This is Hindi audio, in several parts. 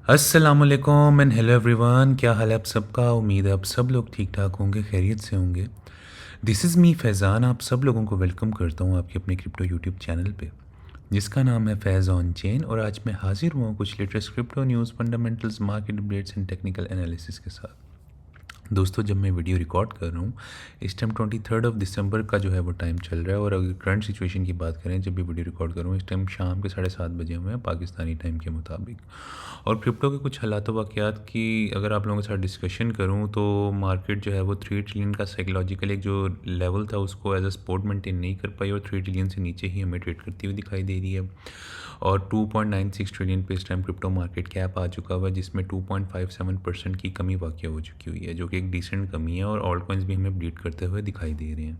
अस्सलामुअलैकुम एंड हेलो एवरीवन, क्या हाल है आप सबका। उम्मीद है आप सब लोग ठीक ठाक होंगे, खैरियत से होंगे। दिस इज़ मी फैज़ान, आप सब लोगों को वेलकम करता हूँ आपके अपने क्रिप्टो यूट्यूब चैनल पे, जिसका नाम है फैज़ ऑन चेन। और आज मैं हाजिर हुआ हूँ कुछ latest crypto news, fundamentals, market updates and technical analysis के साथ। दोस्तों, जब मैं वीडियो रिकॉर्ड कर रहा हूँ इस टाइम 23 दिसंबर का जो है वो टाइम चल रहा है। और अगर करंट सिचुएशन की बात करें, जब भी वीडियो रिकॉर्ड कर रहा हूँ इस टाइम शाम के 7:30 बजे हुए हैं पाकिस्तानी टाइम के मुताबिक। और क्रिप्टो के कुछ हालात वाक़यात की अगर आप लोगों के साथ डिस्कशन करूँ तो मार्केट जो है वो 3 ट्रिलियन का साइकोलॉजिकल एक जो लेवल था उसको एज अ सपोर्ट मेंटेन नहीं कर पाई और 3 ट्रिलियन से नीचे ही हमें ट्रेड करती हुई दिखाई दे रही है। और 2.96 ट्रिलियन पे इस टाइम क्रिप्टो मार्केट कैप आ चुका हुआ है, जिसमें 2.57% की कमी वाक़या हो चुकी हुई है, जो कि एक डिसेंट कमी है। और ऑल्ट कॉइन्स भी हमें ब्लीड करते हुए दिखाई दे रहे हैं।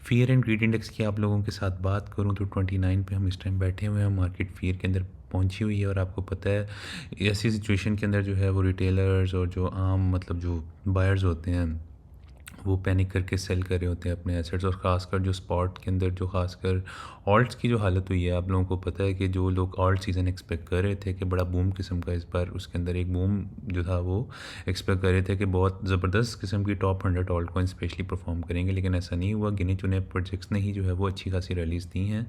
फियर एंड ग्रीड इंडेक्स की आप लोगों के साथ बात करूं तो 29 पे हम इस टाइम बैठे हुए हैं। मार्केट फियर के अंदर पहुंची हुई है। और आपको पता है ऐसी सिचुएशन के अंदर जो है वो रिटेलर्स और जो आम मतलब जो बायर्स होते हैं वो पैनिक करके सेल कर रहे होते हैं अपने एसेट्स। और ख़ासकर जो स्पॉट के अंदर जो खासकर ऑल्ट्स की जो हालत हुई है, आप लोगों को पता है कि जो लोग ऑल्ट सीज़न एक्सपेक्ट कर रहे थे कि बड़ा बूम किस्म का इस बार उसके अंदर एक बूम जो था वो एक्सपेक्ट कर रहे थे कि बहुत ज़बरदस्त किस्म की top 100 alt coin specially perform करेंगे, लेकिन ऐसा नहीं हुआ। गिने चुने प्रोजेक्ट्स ने ही जो है वो अच्छी खासी रैलीज दी हैं।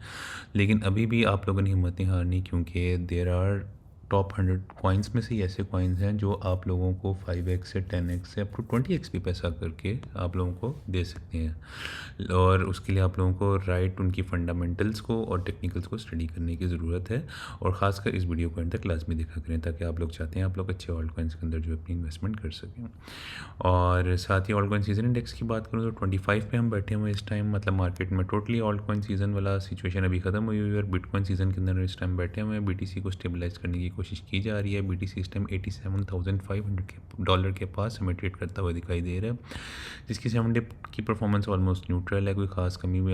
लेकिन अभी भी आप लोगों ने हिम्मत नहीं हारनी, क्योंकि देर आर टॉप 100 कॉइन्स में से ही ऐसे कॉइन्स हैं जो आप लोगों को 5x से 10x से अप टू 20x भी पैसा करके आप लोगों को दे सकते हैं। और उसके लिए आप लोगों को राइट उनकी फंडामेंटल्स को और टेक्निकल्स को स्टडी करने की ज़रूरत है। और ख़ासकर इस वीडियो को अंत तक लाजमी देखा करें, ताकि आप लोग चाहते हैं आप लोग अच्छे ऑल्ट कॉइन्स के अंदर जो अपनी इन्वेस्टमेंट कर सकें। और साथ ही ऑल्ट कॉइन सीजन इंडेक्स की बात करूँ तो 25 पे हम बैठे हुए इस टाइम, मतलब मार्केट में टोटली ऑल्ट कॉइन सीजन वाला सिचुएशन अभी ख़त्म हुई हुई है। और बिटकॉइन सीजन के अंदर इस टाइम बैठे हुए हैं। बीटीसी को स्टेबलाइज करने की कोशिश की जा रही है। बीटीसी इस टाइम $87,500 के पास हमें ट्रेड करता हुआ दिखाई दे रहा है, जिसकी 7 डे की परफॉर्मेंस ऑलमोस्ट न्यूट्रल है, कोई खास कमी भी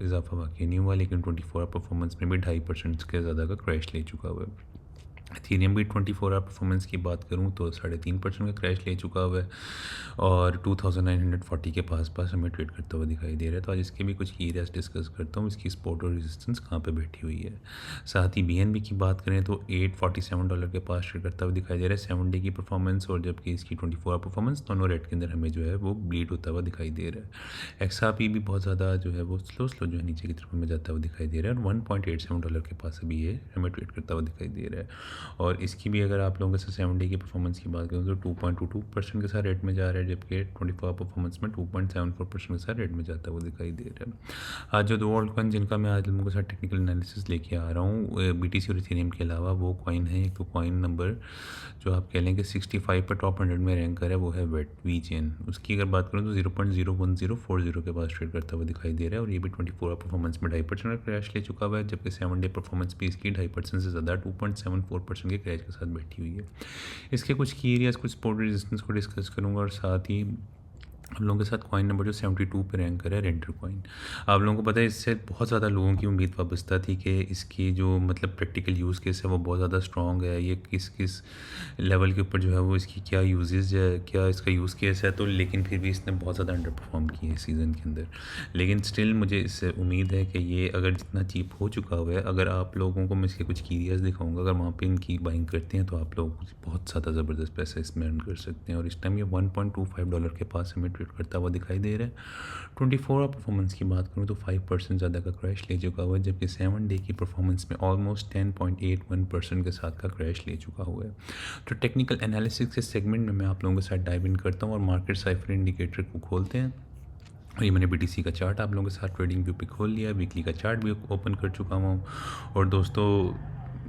इजाफा वाकई नहीं हुआ। लेकिन 24 आवर परफॉर्मेंस में भी 2.5% के ज़्यादा का क्रैश ले चुका हुआ है। इथेरियम भी 24 आवर परफॉर्मेंस की बात करूँ तो 3.5% का क्रैश ले चुका हुआ है और 2940 के पास हमें ट्रेड करता हुआ दिखाई दे रहा है। तो आज इसके भी कुछ की एरियाज डिस्कस करता हूँ, इसकी सपोर्ट और रेजिस्टेंस कहाँ पे बैठी हुई है। साथ ही बीएनबी की बात करें तो $847 के पास ट्रेड करता हुआ दिखाई दे रहा है 7 डे की परफॉर्मेंस, और जबकि इसकी 24 आवर परफॉर्मेंस दोनों रेट के अंदर हमें जो है वो ब्लीड होता हुआ दिखाई दे रहा है। एक्सआरपी भी बहुत ज़्यादा जो है वो स्लो जो है नीचे की तरफ हमें जाता हुआ दिखाई दे रहा है। और $1.87 के पास अभी ये हमें ट्रेड करता हुआ दिखाई दे रहा है। और इसकी भी अगर आप लोगों से 7 डे की परफॉर्मेंस की बात करें तो 2.22% के साथ रेट में जा रहा है, जबकि 24 परफॉर्मेंस में 2.74% के साथ रेट में जाता हुआ दिखाई दे रहा है। आज जो दो ऑल्ट कॉइन जिनका मैं आज लोगों के साथ टेक्निकल एनालिसिस लेके आ रहा हूँ बीटीसी और इथेरियम के अलावा, वो कॉइन है एक तो कॉइन नंबर जो आप कह लें कि 65 पर टॉप 100 में रैंक कर है, वो है वी चेन। उसकी अगर बात करूँ तो 0.01040 के पास ट्रेड करता हुआ दिखाई दे रहा है। और ये भी 24 आवर परफॉर्मेंस में 2.5% का क्रैश ले चुका हुआ है, जबकि 7 डे परफॉर्मेंस भी इसकी 2.5% से ज़्यादा 2.74% के क्रैश के साथ बैठी हुई है। इसके कुछ की एरियाज, कुछ सपोर्ट रेजिस्टेंस को डिस्कस करूँगा। और साथ ही हम लोगों के साथ कॉइन नंबर जो 72 पे रैंक कर है रेंटर कॉइन। आप लोगों को पता है इससे बहुत ज़्यादा लोगों की उम्मीद वाबस्ता थी कि इसकी जो मतलब प्रैक्टिकल यूज़ केस है वो बहुत ज़्यादा स्ट्रॉन्ग है, ये किस किस लेवल के ऊपर जो है वो इसकी क्या यूजेज है, क्या इसका यूज़ केस है। तो लेकिन फिर भी इसने बहुत ज़्यादा अंडर परफॉर्म किया है सीज़न के अंदर। लेकिन स्टिल मुझे इससे उम्मीद है कि ये अगर जितना चीप हो चुका हुआ है, अगर आप लोगों को मैं इसके कुछ कीरियाज दिखाऊंगा, अगर वहाँ पे इनकी बाइंग करते हैं तो आप लोग बहुत ज़्यादा ज़बरदस्त पैसा इसमें अर्न कर सकते हैं। और इस टाइम ये $1.25 के पास हमें ट्रेड करता हुआ दिखाई दे रहा है। 24 आवर परफॉर्मेंस की बात करूँ तो 5% ज़्यादा का क्रैश ले चुका हुआ है, जबकि 7 डे की परफॉर्मेंस में ऑलमोस्ट 10.81% के साथ का क्रैश ले चुका हुआ है। तो टेक्निकल एनालिसिस के सेगमेंट में मैं आप लोगों के साथ डाइव इन करता हूँ और मार्केट साइफर इंडिकेटर को खोलते हैं। और ये मैंने बीटीसी का चार्ट आप लोगों के साथ ट्रेडिंग व्यू पे खोल लिया है, वीकली का चार्ट भी ओपन कर चुका हूँ। और दोस्तों,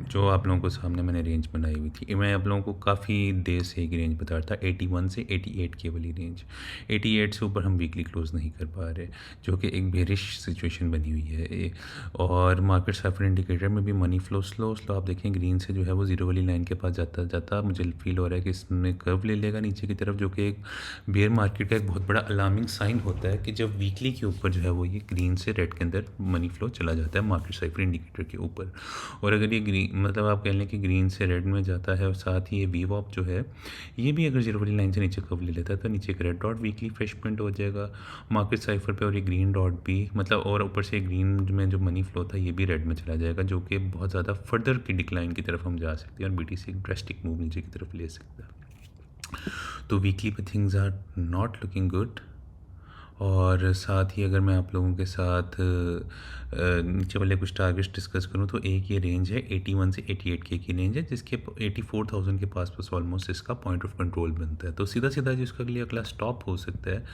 जो आप लोगों को सामने मैंने रेंज बनाई हुई थी, मैं आप लोगों को काफ़ी देर से एक रेंज बता रहा था 81 से 88 के वाली रेंज। 88 से ऊपर हम वीकली क्लोज नहीं कर पा रहे, जो कि एक बेरिश सिचुएशन बनी हुई है। और मार्केट साइफर इंडिकेटर में भी मनी फ्लो स्लो आप देखें ग्रीन से जो है वो जीरो वाली लाइन के पास जाता जाता मुझे फील हो रहा है कि इसमें कर्व ले लेगा नीचे की तरफ, जो कि एक बेयर मार्केट का एक बहुत बड़ा अलार्मिंग साइन होता है कि जब वीकली के ऊपर जो है वो ये ग्रीन से रेड के अंदर मनी फ्लो चला जाता है मार्केट साइफर इंडिकेटर के ऊपर। और अगर ये मतलब आप कह लें कि ग्रीन से रेड में जाता है, और साथ ही ये वी वॉप जो है ये भी अगर जीरो वाली लाइन से नीचे कव ले लेता है तो नीचे एक red dot weekly fresh print हो जाएगा मार्केट साइफर पे, और ये ग्रीन डॉट भी मतलब, और ऊपर से ग्रीन में जो मनी फ्लो था ये भी रेड में चला जाएगा, जो कि बहुत ज़्यादा फर्दर की डिक्लाइन की तरफ हम जा सकते हैं और BTC एक ड्रेस्टिक मूव नीचे की तरफ ले सकता है। तो वीकली पे things are not looking good. और साथ ही अगर मैं आप लोगों के साथ नीचे वाले कुछ टारगेट्स डिस्कस करूं तो एक ये रेंज है 81 से 88 की रेंज है, जिसके 84,000 के पास ऑलमोस्ट इसका पॉइंट ऑफ कंट्रोल बनता है। तो सीधा सीधा जो इसका अगला स्टॉप हो सकता है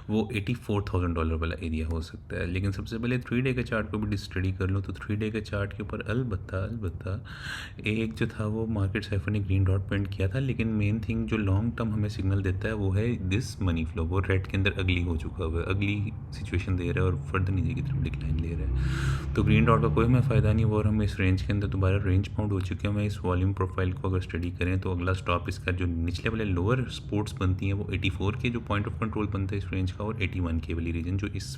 वो $84,000 वाला एरिया हो सकता है। लेकिन सबसे पहले 3 डे के चार्ट को भी स्टडी कर लो तो 3 डे के चार्ट के ऊपर अलबत्ता एक जो था वो मार्केट साइफर ने ग्रीन डॉट प्रिंट किया था, लेकिन मेन थिंग जो लॉन्ग टर्म हमें सिग्नल देता है वो है दिस मनी फ्लो, वो रेड के अंदर अगली हो चुका हुआ है, अगली सिचुएशन दे रहा है और फर्दर नीचे की तरफ डिक्लाइन ले रहा है। तो ग्रीन डॉट का कोई हमें फ़ायदा नहीं हुआ और हम इस रेंज के अंदर दोबारा रेंज बाउंड हो चुके हैं। इस वॉल्यूम प्रोफाइल को अगर स्टडी करें तो अगला स्टॉप इसका जो निचले वाले लोअर सपोर्ट्स बनती हैं वो 84 के जो पॉइंट ऑफ कंट्रोल बनता है इस रेंज का, और 81 के वाली रीजन जो इस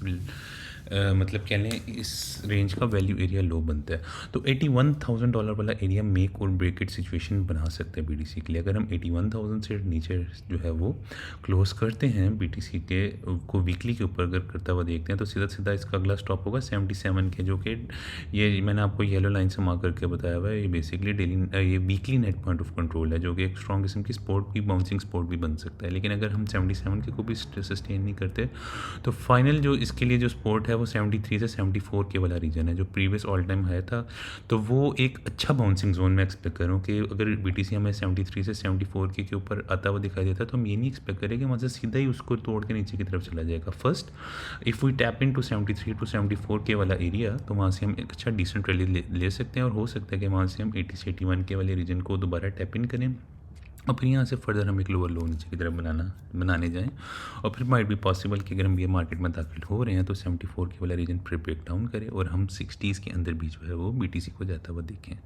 मतलब कह लें इस रेंज का वैल्यू एरिया लो बनता है। तो $81,000 वाला एरिया मेक और ब्रेक इट सिचुएशन बना सकते हैं BTC के लिए। अगर हम 81,000 से नीचे जो है वो क्लोज करते हैं BTC के को वीकली के ऊपर अगर करता हुआ देखते हैं तो सीधा सीधा इसका अगला स्टॉप होगा 77 के, जो कि ये मैंने आपको येलो लाइन से मार्क करके बताया हुआ है। ये बेसिकली ये weekly net point of control है, जो कि एक स्ट्रॉन्ग किस्म की सपोर्ट भी, बाउंसिंग सपोर्ट भी बन सकता है। लेकिन अगर हम 77 के को भी सस्टेन नहीं करते तो फाइनल जो इसके लिए जो सपोर्ट है वो 73 से 74 के वाला रीजन है, जो प्रीवियस ऑल टाइम हाई था। तो वो एक अच्छा बाउंसिंग जोन में एक्सपेक्ट करूँ कि अगर BTC हमें 73 से 74 के ऊपर आता हुआ दिखाई देता है तो हम ये नहीं एक्सपेक्ट करें कि वहाँ से सीधा ही उसको तोड़ के नीचे की तरफ चला जाएगा। First if we tap in to 73 to 74 के वाला एरिया तो वहाँ से हम एक अच्छा डिसेंट रैली ले सकते हैं, और हो सकता है कि वहाँ से हम 80 से 81 के वाले रीजन को दोबारा टैप इन करें और फिर यहाँ से फर्दर हम एक लोअर लो नीचे की तरफ बनाने जाएं। और फिर माइट भी पॉसिबल कि अगर हम ये मार्केट में दाखिल हो रहे हैं तो 74 के वाला रीजन फिर ब्रेक डाउन करें और हम 60s के अंदर भी जो है वो BTC को जाता हुआ देखें।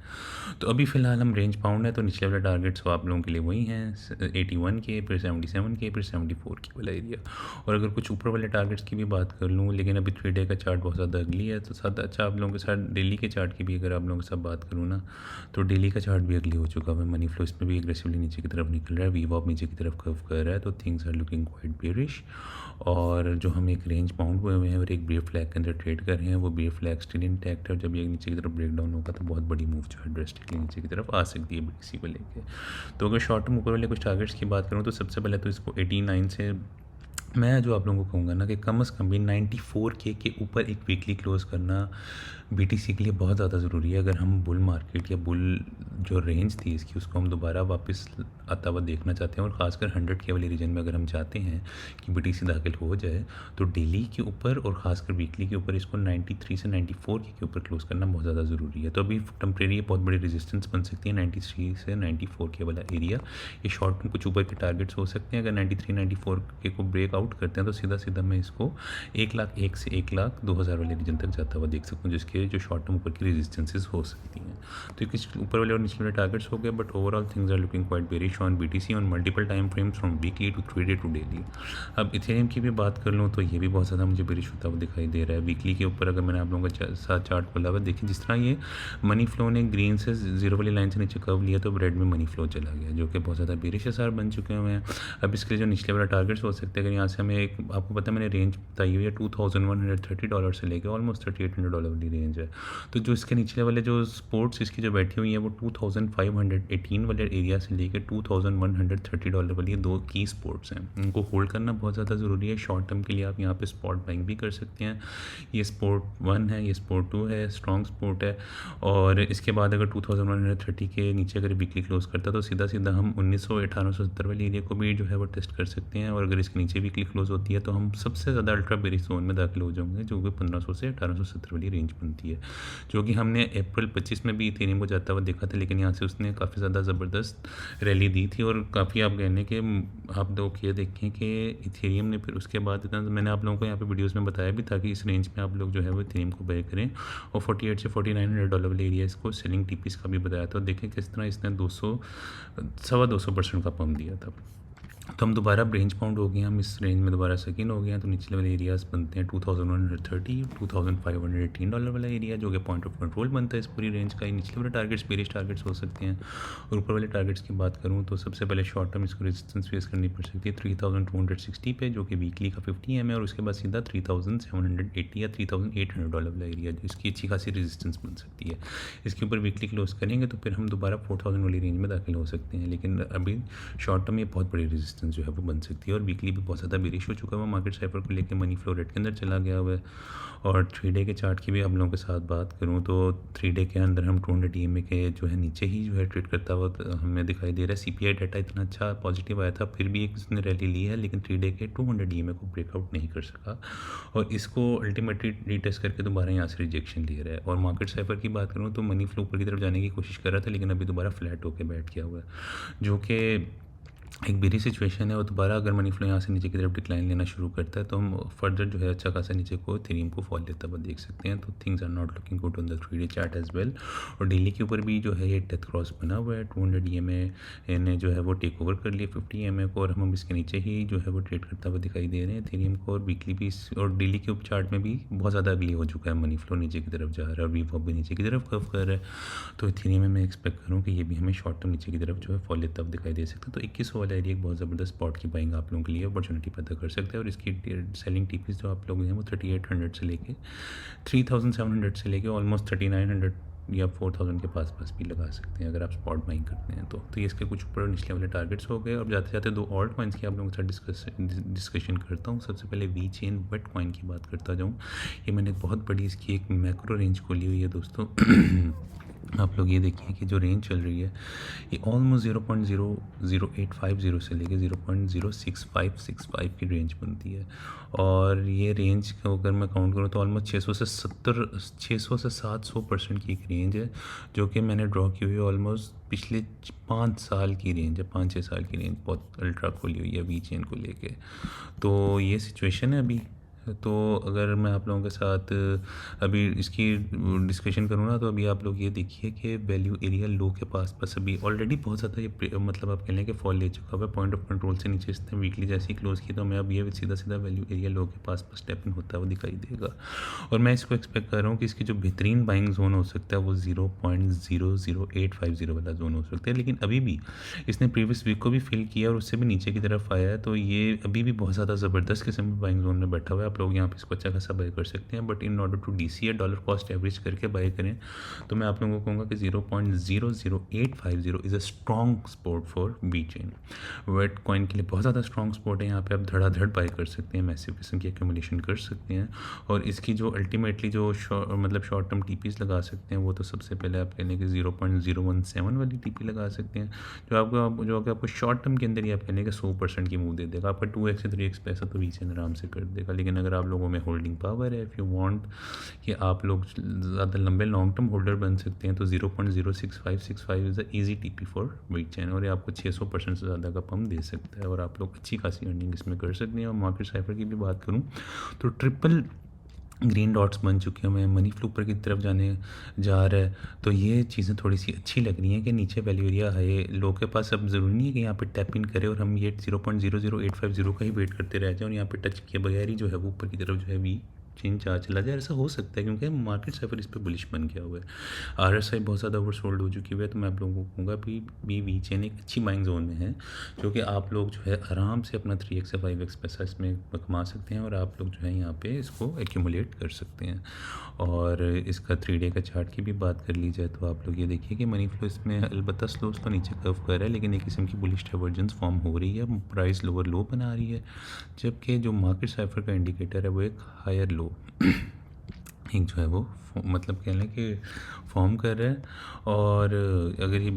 तो अभी फ़िलहाल हम रेंज बाउंड है, तो निचले वाला टारगेट्स आप लोगों के लिए वही हैं 81 के, फिर 77 के, फिर 74 के वाला एरिया। और अगर कुछ ऊपर वाले टारगेट्स की भी बात कर लूँ, लेकिन अभी 3 डे का चार्ट बहुत ज़्यादा अगली है, तो साथ अच्छा आप लोगों के साथ डेली के चार्ट की भी अगर आप लोगों के साथ बात करूँ ना तो डेली का चार्ट भी अगली हो चुका है। मनी फ्लो इसमें भी एग्रेसिवली नीचे की तरफ निकल रहा है, वी वॉप नीचे की तरफ कर्व कर रहा है, तो things are looking quite bearish. और जो हम एक रेंज बाउंड हुए हैं और एक बियर फ्लैग के अंदर ट्रेड कर रहे हैं, वो बियर फ्लैग स्टिल इंटैक्ट है। जब ये नीचे की तरफ ब्रेक डाउन होगा तो बहुत बड़ी मूव जो है ड्रेस्टिकली नीचे की तरफ आ सकती है BTC को लेके। तो अगर शॉर्ट टर्म ऊपर वाले कुछ टारगेट्स की बात करूँ तो सबसे पहले तो इसको 89 से मैं जो आप लोगों को कहूँगा ना कि कम से कम भी 94K के ऊपर एक वीकली क्लोज करना BTC के लिए बहुत ज़्यादा ज़रूरी है। अगर हम बुल मार्केट या बुल जो रेंज थी इसकी उसको हम दोबारा वापस आता हुआ देखना चाहते हैं, और ख़ासकर 100K वाले रीजन में अगर हम चाहते हैं कि BTC दाखिल हो जाए तो डेली के ऊपर और ख़ासकर वीकली के ऊपर इसको 93 से 94K के ऊपर क्लोज करना बहुत ज़्यादा ज़रूरी है। तो अभी टेम्प्रेरी बहुत बड़ी रेजिस्टेंस बन सकती है 93 से 94K वाला एरिया। ये शॉर्ट टर्म कुछ ऊपर के टारगेट्स हो सकते हैं। अगर 93-94K को ब्रेक आउट करते हैं तो सीधा सीधा मैं इसको 1,01,000 से 1,02,000 वाले रीजन तक जाता हुआ देख सकता हूँ, जिसके जो शॉर्ट टर्म ऊपर की रेजिस्टेंसेस हो सकती हैं। तो कुछ ऊपर वाले और नीचे वाले टारगेट्स हो गए, but overall things are looking quite bearish on BTC on multiple time frames from weekly to 3 day to daily. अब इथेरियम की भी बात कर लूँ तो ये भी बहुत ज़्यादा मुझे बेरिश होता हुआ दिखाई दे रहा है। वीकली के ऊपर अगर मैंने आप लोगों के साथ चार्ट खोला हुआ देखिए, जिस तरह ये मनी फ्लो ने ग्रीन से जीरो वाली लाइन से नीचे कर्व लिया तो रेड में मनी फ्लो चला गया, जो कि बहुत ज़्यादा बेरिश आसार बन चुके हुए हैं। अब इसके लिए जो निचले वाला टारगेट्स हो सकते हैं, अगर यहाँ से हमें एक आपको पता है मैंने रेंज बताई हुई है $2,130 से लेकर ऑलमोस्ट $3,800 वाली रेंज है। तो जो इसके निचले वाले जो सपोर्ट्स इसकी जो बैठी हुई है वो 2,518 वाले एरिया से लेकर $2,130 वाली दो की सपोर्ट्स हैं, उनको होल्ड करना बहुत ज़्यादा ज़रूरी है। शॉर्ट टर्म के लिए आप यहाँ पे स्पॉट बाइंग भी कर सकते हैं। ये स्पोर्ट 1 है, ये स्पोर्ट 2 है, स्ट्रॉन्ग सपोर्ट है। और इसके बाद अगर 2,130 के नीचे अगर वीकली क्लोज करता तो सीधा सीधा हम 1,900-1,870 वाले एरिया को भी जो है वो टेस्ट कर सकते हैं। और अगर इसके नीचे वीकली क्लोज होती है तो हम सबसे ज़्यादा अल्ट्रा बेरिश जोन में दाखिल हो जाएंगे, जो कि 1,500 से 1,870 वाली रेंज बनती है, जो कि हमने अप्रैल 25 में भी इथेरियम को जाता हुआ देखा था। लेकिन यहाँ से उसने काफ़ी ज़्यादा ज़बरदस्त रैली दी थी और काफ़ी आप कहने के आप लोग ये देखें कि इथेरियम ने फिर उसके बाद इतना मैंने आप लोगों को यहाँ पे वीडियोस में बताया भी था कि इस रेंज में आप लोग जो है वो इथेरियम को बाय करें, और 48 से $4,900 वाले एरिया इसको सेलिंग टीपीस का भी बताया था। देखें किस तरह इसने 200 250% का पम्प दिया था। तो हम दोबारा रेंज बाउंड हो गए हैं, हम इस रेंज में दोबारा सेकंड हो गए हैं। तो निचले वाले एरियाज बनते हैं 2130 2518 डॉलर वाला एरिया, जो कि पॉइंट ऑफ कंट्रोल बनता है इस पूरी रेंज का। निचले वाले टारगेट्स बेरिश टारगेट्स हो सकते हैं। और ऊपर वाले टारगेट्स की बात करूँ तो सबसे पहले शॉर्ट टर्म इसको रेजिस्टेंस फेस करनी पड़ सकती है 3260 पे, जो कि वीकली का 50 है, और उसके बाद सीधा 3780 या 3800 डॉलर वाला एरिया, जो इसकी अच्छी खासी रेजिस्टेंस बन सकती है। इसके ऊपर वीकली क्लोज करेंगे तो फिर हम दोबारा 4000 वाली रेंज में दाखिल हो सकते हैं। लेकिन अभी शॉर्ट टर्म ये बहुत बड़ी रेजिस्टेंस जो है वो बन सकती है। और वीकली भी बहुत ज़्यादा बेरिश हो चुका है वो मार्केट साइफर को लेकर, मनी फ्लो रेट के अंदर चला गया हुआ है। और 3 डे के चार्ट की भी आप लोगों के साथ बात करूं तो 3 डे के अंदर हम 200 EMA के जो है नीचे ही जो है ट्रेड करता हुआ हमें दिखाई दे रहा है। CPI डाटा इतना अच्छा पॉजिटिव आया था, फिर भी एक उसने रैली ली है, लेकिन 3 डे के 200 EMA को ब्रेकआउट नहीं कर सका और इसको अल्टीमेटली रीटेस्ट करके दोबारा यहाँ से रिजेक्शन ले रहा है। और मार्केट साइफर की बात करूँ तो मनी फ्लो ऊपर की तरफ जाने की कोशिश कर रहा था, लेकिन अभी दोबारा फ्लैट होकर बैठ गया हुआ है, जो कि एक बुरी सिचुएशन है। और दोबारा अगर मनी फ्लो यहाँ से नीचे की तरफ डिक्लाइन लेना शुरू करता है तो हम फर्दर जो है अच्छा खासा नीचे को इथेरियम को फॉल लेता हुआ देख सकते हैं। तो things are not looking good on the 3 day chart as well. और डेली के ऊपर भी जो है ये डेथ क्रॉस बना हुआ है, 200 EMA ने जो है वो टेक ओवर कर लिया 50 EMA को, और हम इसके नीचे ही जो है वो ट्रेड करता हुआ दिखाई दे रहे हैं इथेरियम को। और वीकली भी और डेली के ऊपर चार्ट में भी बहुत ज़्यादा अगली हो चुका है, मनी फ्लो नीचे की तरफ जा रहा है और वीवॉक भी नीचे की तरफ कर्व कर रहा है। तो इथेरियम में मैं एक्सपेक्ट करूँ कि ये भी हमें शॉर्ट टर्म नीचे की तरफ जो है फॉल लेता हुआ दिखाई दे सकता है। तो 2100 वाला एरिया एक बहुत ज़बरदस्त स्पॉट की बाइंग आप लोगों के लिए अपॉर्चुनिटी पैदा कर सकते हैं। और इसकी सेलिंग टीपीज जो आप लोग हैं वो 3800 से लेके 3700 से लेके ऑलमोस्ट 3900 या 4000 के पास भी लगा सकते हैं अगर आप स्पॉट बाइंग करते हैं तो ये इसके कुछ ऊपर निचले वाले टारगेट्स हो गए। अब जाते जाते दो ऑल्ट कॉइन्स की आप लोगों के साथ डिस्कशन करता हूँ। सबसे पहले वी चेन वेट कॉइन की बात करता जाऊँ। ये मैंने बहुत बड़ी इसकी एक मैक्रो रेंज खोली हुई है दोस्तों। आप लोग ये देखिए कि जो रेंज चल रही है ये ऑलमोस्ट 0.00850 से लेके 0.06565 की रेंज बनती है। और ये रेंज को अगर मैं काउंट करूँ तो ऑलमोस्ट 600 से 700% की एक रेंज है, जो कि मैंने ड्रॉ की हुई है ऑलमोस्ट पिछले 5 साल की रेंज है, 5-6 साल की रेंज बहुत अल्ट्रा खोली हुई है वी चेन को लेके। तो ये सिचुएशन है अभी। तो अगर मैं आप लोगों के साथ अभी इसकी डिस्कशन करूँ ना, तो अभी आप लोग ये देखिए कि वैल्यू एरिया लो के पास अभी ऑलरेडी बहुत ज़्यादा ये मतलब आप कह लें कि फॉल ले चुका है पॉइंट ऑफ कंट्रोल से नीचे इसने वीकली जैसे ही क्लोज की, तो हमें अब ये सीधा वैल्यू एरिया लो के पास स्टेप इन होता हुआ दिखाई देगा। और मैं इसको एक्सपेक्ट कर रहा हूँ कि इसकी जो बेहतरीन बाइंग जोन हो सकता है वो 0.00850 वाला जोन हो सकता है। लेकिन अभी भी इसने प्रीवियस वीक को भी फिल किया और उससे भी नीचे की तरफ आया है, तो ये अभी भी बहुत ज़्यादा ज़बरदस्त किस्म की बाइंग जोन में बैठा हुआ है। आप लोग यहाँ पे इसको अच्छा खासा बाय कर सकते हैं, but in order to DCA dollar cost average करके बाय करें तो मैं आप लोगों को कहूँगा कि 0.00850 is a strong support for VeChain. VET coin के लिए बहुत ज़्यादा स्ट्रॉन्ग सपोर्ट है, यहाँ पे आप धड़ाधड़ बाय कर सकते हैं, मैसिव किस्म की एक्यूमुलेशन कर सकते हैं। और इसकी जो अल्टीमेटली जो मतलब शॉर्ट टर्म TPs लगा सकते हैं वो तो सबसे पहले आप कहने कि 0.017 वाली TP लगा सकते हैं, जो आपको शॉर्ट टर्म के अंदर ही आप कहने कि 100% की मूव दे देगा। आपका 2x से 3x पैसा तो वी चेन आराम से कर देगा। लेकिन अगर आप लोगों में होल्डिंग पावर है, इफ़ यू वांट कि आप लोग ज़्यादा लंबे लॉन्ग टर्म होल्डर बन सकते हैं, तो 0.06565 is a easy TP for VeChain, और ये आपको 600% से ज़्यादा का पम्प दे सकता है और आप लोग अच्छी खासी अर्निंग इसमें कर सकते हैं। और मार्केट साइफर की भी बात करूँ तो ट्रिपल ग्रीन डॉट्स बन चुके हैं, मनी फ्लो ऊपर की तरफ जाने जा रहा है। तो ये चीज़ें थोड़ी सी अच्छी लग रही हैं कि नीचे वैल्यू एरिया है लोग के पास। अब ज़रूरी नहीं है कि यहाँ पे टैप इन करें और हम ये 0.00850 का ही वेट करते रह जाएं और यहाँ पे टच किए बगैर ही जो है वो ऊपर की तरफ जो है वी चेन चार्ज चला जाए। ऐसा हो सकता है क्योंकि मार्केट साइफर इस पर बुलिश बन गया हुआ है। RSI बहुत ज़्यादा ओवर सोल्ड हो चुकी हुई है। तो मैं आप लोगों को कहूँगा भी वी चेन एक अच्छी बाइंग जोन में है, जो कि आप लोग जो है आराम से अपना 3x या 5x पैसा इसमें कमा सकते हैं और आप लोग जो है यहाँ पे इसको एक्यूमुलेट कर सकते हैं। और इसका 3 डे का चार्ट की भी बात कर ली जाए तो आप लोग ये देखिए कि मनी फ्लो इसमें अलबत्ता स्लो नीचे कर्व कर रहा है, लेकिन एक किस्म की बुलिश डाइवर्जेंस फॉर्म हो रही है, प्राइस लोअर लो बना रही है, जबकि जो मार्केट साइफर का इंडिकेटर है वो एक हायर लो एक जो है वो मतलब कह लें कि फॉर्म कर रहा है। और अगर ये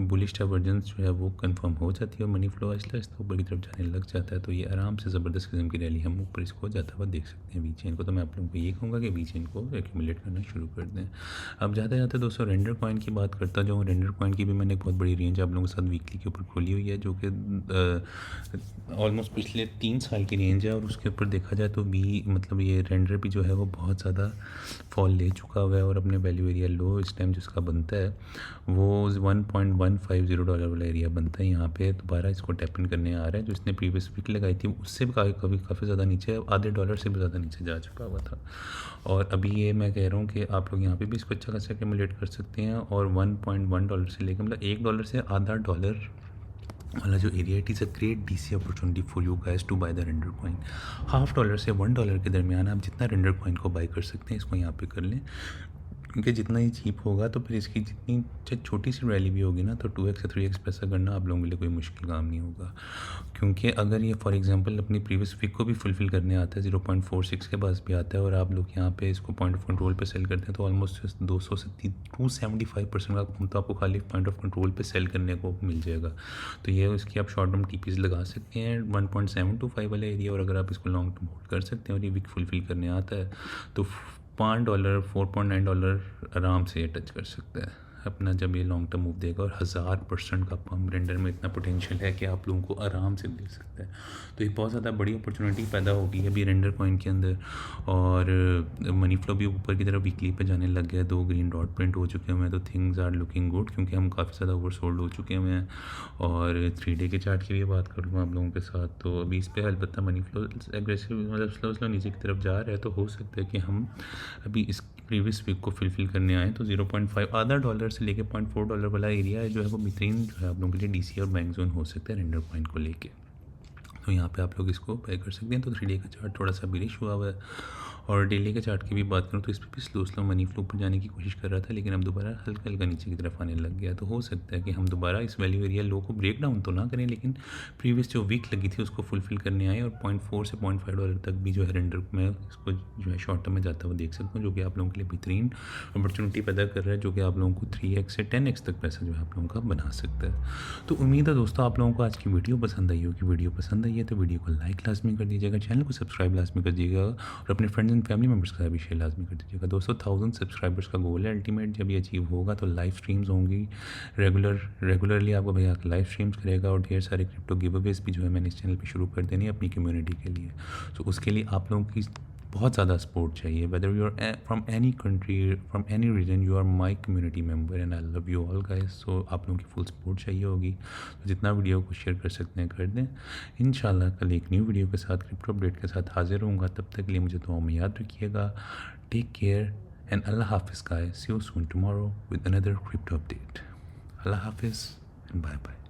बुलिश डाइवर्जेंस जो है वो कंफर्म हो जाती है और मनी फ्लो आहिस्ता आहिस्ता ऊपर की तरफ जाने लग जाता है, तो ये आराम से ज़बरदस्त किस्म की रैली हम ऊपर इसको जाता हुआ देख सकते हैं वी चेन को। तो मैं आप लोगों को ये कहूँगा कि वी चेन को एक्यूमुलेट करना शुरू कर दें। अब जाते जाते दोस्तों रेंडर कॉइन की बात करता जाऊँ। रेंडर कॉइन की भी मैंने एक बहुत बड़ी रेंज आप लोगों के साथ वीकली के ऊपर खोली हुई है, जो कि ऑलमोस्ट पिछले 3 साल की रेंज है। और उसके ऊपर देखा जाए तो मतलब ये रेंडर भी जो है वो बहुत ज़्यादा फॉल ले चुका हुआ है और अपने वैल्यू एरिया लो इस टाइम जिसका बनता है वो $1.150 वाला एरिया बनता है। यहाँ पे दोबारा इसको टैप इन करने आ रहा है। जो इसने प्रीवियस वीक लगाई थी उससे भी काफ़ी ज़्यादा नीचे, आधे डॉलर से भी ज़्यादा नीचे जा चुका हुआ था। और अभी ये मैं कह रहा हूँ कि आप लोग यहाँ पे भी इसको अच्छा खासा एक्यूमुलेट कर सकते हैं। और $1.1 से लेकर मतलब $1 से आधा डॉलर वाला जो area, it is a great DC opportunity for you guys to buy the Render coin. $0.5 से $1 के दरमियान आप जितना रेंडर कॉइन को बाय कर सकते हैं इसको यहाँ पे कर लें, क्योंकि जितना ही चीप होगा तो फिर इसकी जितनी छोटी सी रैली भी होगी ना तो 2x या 3x पैसा करना आप लोगों के लिए कोई मुश्किल काम नहीं होगा। क्योंकि अगर ये फॉर एग्जांपल अपनी प्रीवियस वीक को भी फुलफ़िल करने आता है, 0.46 के पास भी आता है और आप लोग यहाँ पे इसको पॉइंट ऑफ कंट्रोल पे सेल करते हैं तो ऑलमोस्ट 275% का तो आपको खाली पॉइंट ऑफ कंट्रोल पे सेल करने को मिल जाएगा। तो ये उसकी आप शॉर्ट टर्म टीपीज लगा सकते हैं 1.725 वाले एरिया, और अगर आप इसको लॉन्ग टर्म होल्ड कर सकते हैं और ये वीक फुलफ़िल करने आता है तो $5 $4.9 आराम से ये टच कर सकता है अपना जब ये लॉन्ग टर्म मूव देगा। और 1000% का पम्प रेंडर में इतना पोटेंशियल है कि आप लोगों को आराम से दे सकता है। तो ये बहुत ज़्यादा बड़ी अपॉर्चुनिटी पैदा होगी अभी रेंडर कॉइन के अंदर। और मनी फ्लो भी ऊपर की तरफ वीकली पे जाने लग गया है, 2 ग्रीन डॉट प्रिंट हो चुके हुए हैं। तो थिंग्स आर लुकिंग गुड क्योंकि हम काफ़ी ज़्यादा ओवरसोल्ड हो चुके हुए हैं। और 3 डे के चार्ट की भी बात करूँगा आप लोगों के साथ, तो अभी इस पर अलबत्ता मनी फ्लो एग्रेसिव मतलब स्लो नीचे की तरफ जा रहा है। तो हो सकता है कि हम अभी इस प्रीवियस वीक को फुलफ़िल करने आए तो 0.5 आधा डॉलर से लेके $0.4 वाला एरिया जो है वो बेहतरीन जो है आप लोगों के लिए डीसी और बैंक जोन हो सकता है रेंडर कॉइन को लेके। तो यहाँ पे आप लोग इसको बाय कर सकते हैं। तो 3 डे का चार्ट थोड़ा सा बिरिश हुआ है। और डेली के चार्ट की भी बात करूँ तो इस पर भी स्लो मनी फ्लो ऊपर जाने की कोशिश कर रहा था, लेकिन अब दोबारा हल्का हल्का नीचे की तरफ आने लग गया। तो हो सकता है कि हम दोबारा इस वैल्यू एरिया लो को ब्रेक डाउन तो ना करें, लेकिन प्रीवियस जो वीक लगी थी उसको फुलफ़िल करने आए और $0.4 से $0.5 तक भी जो है रेंडर में इसको जो है शॉर्ट टर्म में जाता हुआ देख सकता हूँ, जो कि आप लोगों के लिए बेहतरीन अपॉर्चुनिटी पैदा कर रहा है, जो कि आप लोगों को 3x से 10x तक पैसा जो है आप लोगों का बना सकता है। तो उम्मीद है दोस्तों आप लोगों को आज की वीडियो पसंद आई होगी। वीडियो पसंद आई है तो वीडियो को लाइक लाजमी कर दीजिएगा, चैनल को सब्सक्राइब लाजमी कर दीजिएगा और अपने फ्रेंड्स एंड फैमिली मेम्बर्स का भी शेयर लाजमी कर दीजिएगा। दोस्तों 1000 सब्सक्राइबर्स का गोल है अल्टीमेट, जब ये अचीव होगा तो लाइव स्ट्रीम्स होंगी रेगुलरली आपको भैया लाइव स्ट्रीम्स करेगा। और ढेर सारे क्रिप्टो गिव अवेज भी जो है मैंने इस चैनल पे शुरू कर देनी है अपनी कम्युनिटी के लिए। तो उसके लिए आप लोगों की बहुत ज़्यादा सपोर्ट चाहिए। Whether you are from any country, from any region, you are my community member and I love you all guys. So आप लोगों की फुल सपोर्ट चाहिए होगी, तो जितना वीडियो को शेयर कर सकते हैं कर दें। इंशाल्लाह कल एक न्यू वीडियो के साथ क्रिप्टो अपडेट के साथ हाजिर होऊंगा। तब तक के लिए मुझे दुआओं में याद रखिएगा। टेक केयर एंड अल्लाह हाफिज़ guys. See you soon tomorrow with another crypto update. अल्लाह हाफिज़ एंड बाय बाय।